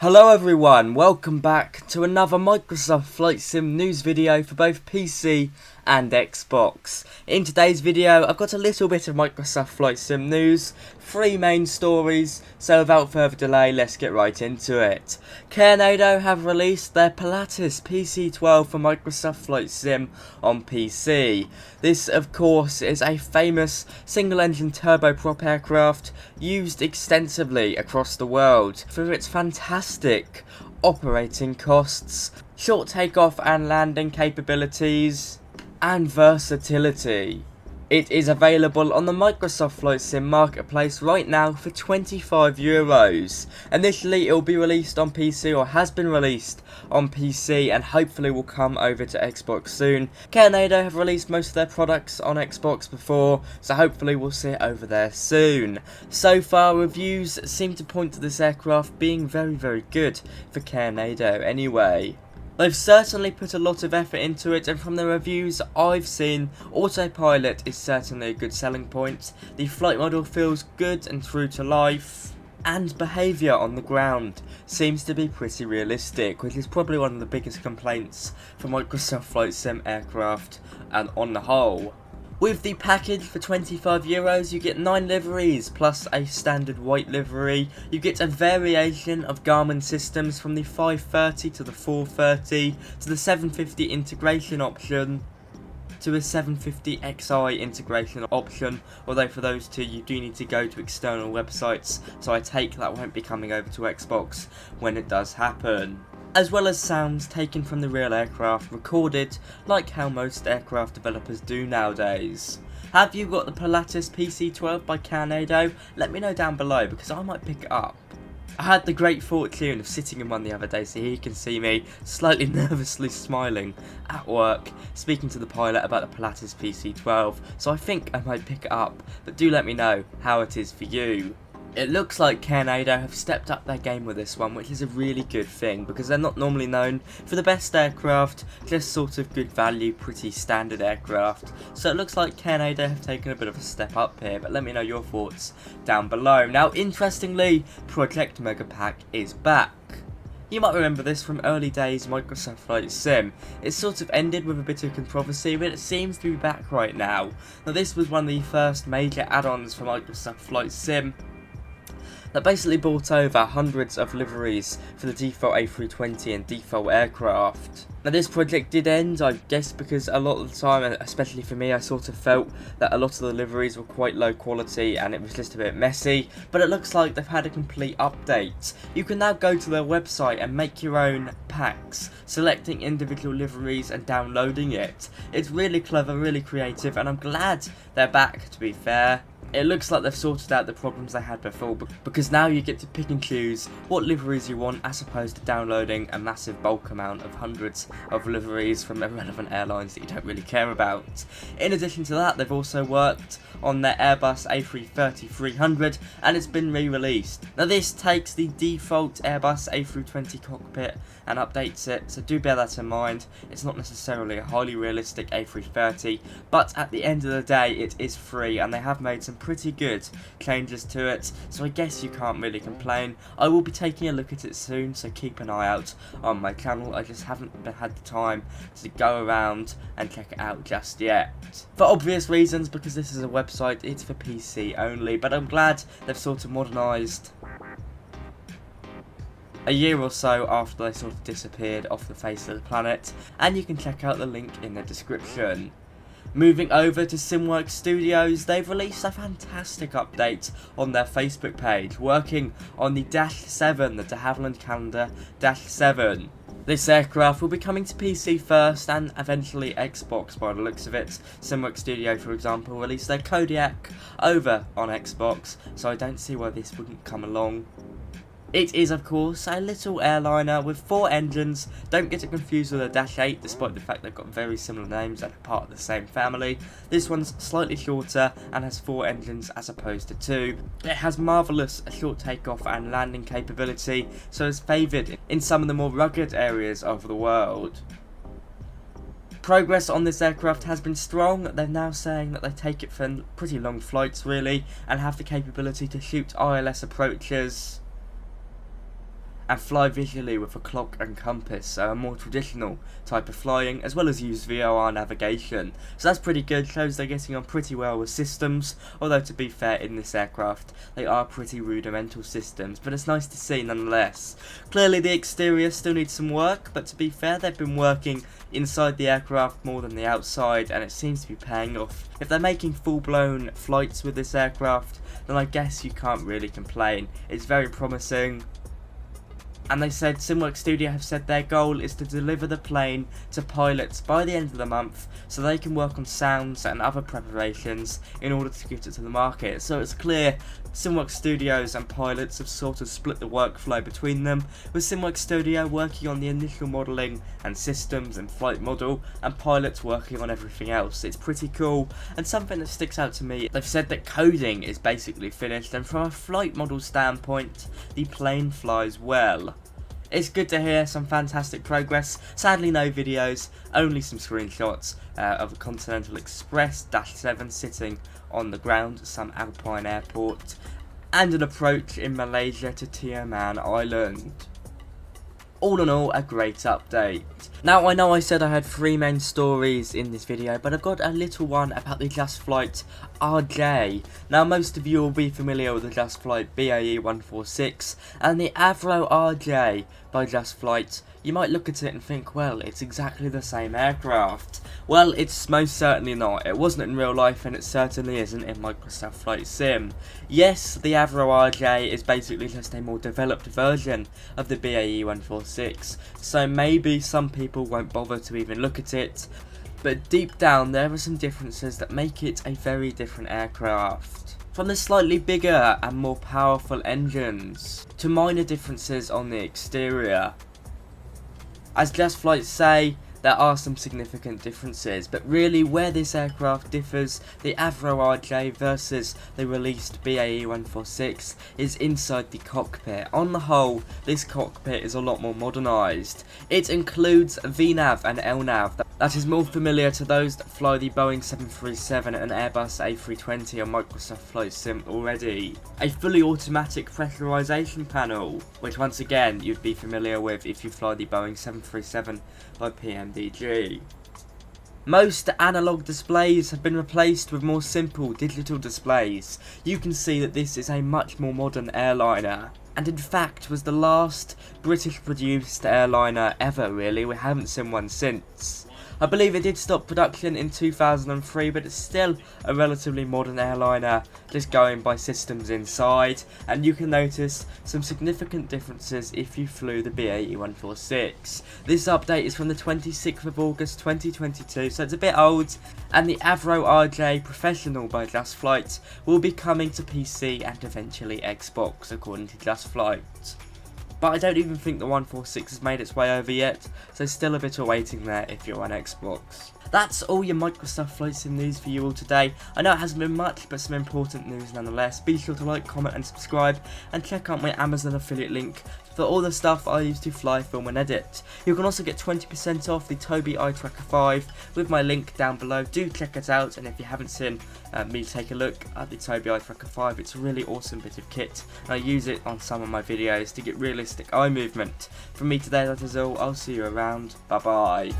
Hello everyone, welcome back to another Microsoft Flight Sim news video for both PC and Xbox. In today's video I've got a little bit of Microsoft Flight Sim news, 3 main stories, so without further delay let's get right into it. Carenado have released their Pilatus PC12 for Microsoft Flight Sim on PC. This of course is a famous single engine turboprop aircraft used extensively across the world for its fantastic operating costs, short takeoff and landing capabilities, and versatility. It is available on the Microsoft Flight Sim marketplace right now for €25. Initially it will be released on PC, or has been released on PC, and hopefully will come over to Xbox soon. Carenado have released most of their products on Xbox before, so hopefully we'll see it over there soon. So far reviews seem to point to this aircraft being very good for Carenado anyway. They've certainly put a lot of effort into it, and from the reviews I've seen, autopilot is certainly a good selling point. The flight model feels good and true to life, and behaviour on the ground seems to be pretty realistic, which is probably one of the biggest complaints for Microsoft Flight Sim aircraft and on the whole. With the package for €25, you get 9 liveries plus a standard white livery. You get a variation of Garmin systems from the 530 to the 430 to the 750 integration option to a 750XI integration option, although for those two you do need to go to external websites, so I take that won't be coming over to Xbox when it does happen. As well as sounds taken from the real aircraft, recorded like how most aircraft developers do nowadays. Have you got the Pilatus PC12 by Carenado? Let me know down below because I might pick it up. I had the great fortune of sitting in one the other day, so here you can see me slightly nervously smiling at work, speaking to the pilot about the Pilatus PC12, so I think I might pick it up, but do let me know how it is for you. It looks like Carenado have stepped up their game with this one, which is a really good thing, because they're not normally known for the best aircraft, just sort of good value, pretty standard aircraft. So it looks like Carenado have taken a bit of a step up here, but let me know your thoughts down below. Now, interestingly, Project Megapack is back. You might remember this from early days Microsoft Flight Sim. It sort of ended with a bit of controversy, but it seems to be back right now. Now, this was one of the first major add-ons for Microsoft Flight Sim that basically brought over hundreds of liveries for the default A320 and default aircraft. Now, this project did end, I guess, because a lot of the time, and especially for me, I sort of felt that a lot of the liveries were quite low quality and it was just a bit messy, but it looks like they've had a complete update. You can now go to their website and make your own packs, selecting individual liveries and downloading it. It's really clever, really creative, and I'm glad they're back, to be fair. It looks like they've sorted out the problems they had before, because now you get to pick and choose what liveries you want, as opposed to downloading a massive bulk amount of hundreds of liveries from irrelevant airlines that you don't really care about. In addition to that, they've also worked on their Airbus A330-300, and it's been re-released. Now, this takes the default Airbus A320 cockpit and updates it, so do bear that in mind. It's not necessarily a highly realistic A330, but at the end of the day it is free, and they have made some pretty good changes to it, so I guess you can't really complain. I will be taking a look at it soon, so keep an eye out on my channel. I just haven't had the time to go around and check it out just yet. For obvious reasons, because this is a website, it's for PC only, but I'm glad they've sort of modernised a year or so after they sort of disappeared off the face of the planet, and you can check out the link in the description. Moving over to SimWorks Studios, they've released a fantastic update on their Facebook page, working on the Dash-7, the de Havilland Calendar Dash-7. This aircraft will be coming to PC first and eventually Xbox by the looks of it. SimWorks Studio, for example, released their Kodiak over on Xbox, so I don't see why this wouldn't come along. It is, of course, a little airliner with 4 engines. Don't get it confused with a Dash-8, despite the fact they've got very similar names and are part of the same family. This one's slightly shorter and has 4 engines as opposed to 2. It has marvellous short takeoff and landing capability, so is favoured in some of the more rugged areas of the world. Progress on this aircraft has been strong. They're now saying that they take it for pretty long flights, really, and have the capability to shoot ILS approaches and fly visually with a clock and compass, so a more traditional type of flying, as well as use VOR navigation. So that's pretty good, shows they're getting on pretty well with systems, although to be fair, in this aircraft they are pretty rudimental systems, but it's nice to see nonetheless. Clearly the exterior still needs some work, but to be fair, they've been working inside the aircraft more than the outside, and it seems to be paying off. If they're making full-blown flights with this aircraft, then I guess you can't really complain. It's very promising. And they said SimWorks Studio have said their goal is to deliver the plane to pilots by the end of the month so they can work on sounds and other preparations in order to get it to the market. So it's clear SimWorks Studios and pilots have sort of split the workflow between them, with SimWorks Studio working on the initial modelling and systems and flight model, and pilots working on everything else. It's pretty cool, and something that sticks out to me, they've said that coding is basically finished, and from a flight model standpoint, the plane flies well. It's good to hear some fantastic progress. Sadly no videos, only some screenshots of a Continental Express Dash-7 sitting on the ground at some Alpine airport, and an approach in Malaysia to Tioman Island. All in all, a great update. Now, I know I said I had 3 main stories in this video, but I've got a little one about the JustFlight RJ. Now, most of you will be familiar with the JustFlight BAE 146 and the Avro RJ by JustFlight. You might look at it and think, well, it's exactly the same aircraft. Well, it's most certainly not. It wasn't in real life, and it certainly isn't in Microsoft Flight Sim. Yes, the Avro RJ is basically just a more developed version of the BAE 146, so maybe some people won't bother to even look at it, but deep down there are some differences that make it a very different aircraft. From the slightly bigger and more powerful engines, to minor differences on the exterior. As JustFlight say, there are some significant differences, but really where this aircraft differs, the Avro RJ versus the released BAE 146, is inside the cockpit. On the whole, this cockpit is a lot more modernised. It includes VNAV and LNAV that is more familiar to those that fly the Boeing 737 and Airbus A320 on Microsoft Flight Sim already. A fully automatic pressurisation panel, which once again you'd be familiar with if you fly the Boeing 737 by PMDG. Most analog displays have been replaced with more simple digital displays. You can see that this is a much more modern airliner, and in fact was the last British produced airliner ever really. We haven't seen one since. I believe it did stop production in 2003, but it's still a relatively modern airliner, just going by systems inside, and you can notice some significant differences if you flew the BAE 146. This update is from the 26th of August 2022, so it's a bit old, and the Avro RJ Professional by JustFlight will be coming to PC and eventually Xbox, according to JustFlight. But I don't even think the 146 has made its way over yet, so still a bit of waiting there if you're on Xbox. That's all your Microsoft Flight Sim news for you all today. I know it hasn't been much, but some important news nonetheless. Be sure to like, comment and subscribe, and check out my Amazon affiliate link for all the stuff I use to fly, film and edit. You can also get 20% off the Tobii Eye Tracker 5 with my link down below. Do check it out, and if you haven't seen me take a look at the Tobii Eye Tracker 5, it's a really awesome bit of kit, and I use it on some of my videos to get realistic eye movement. From me today, that is all. I'll see you around. Bye bye.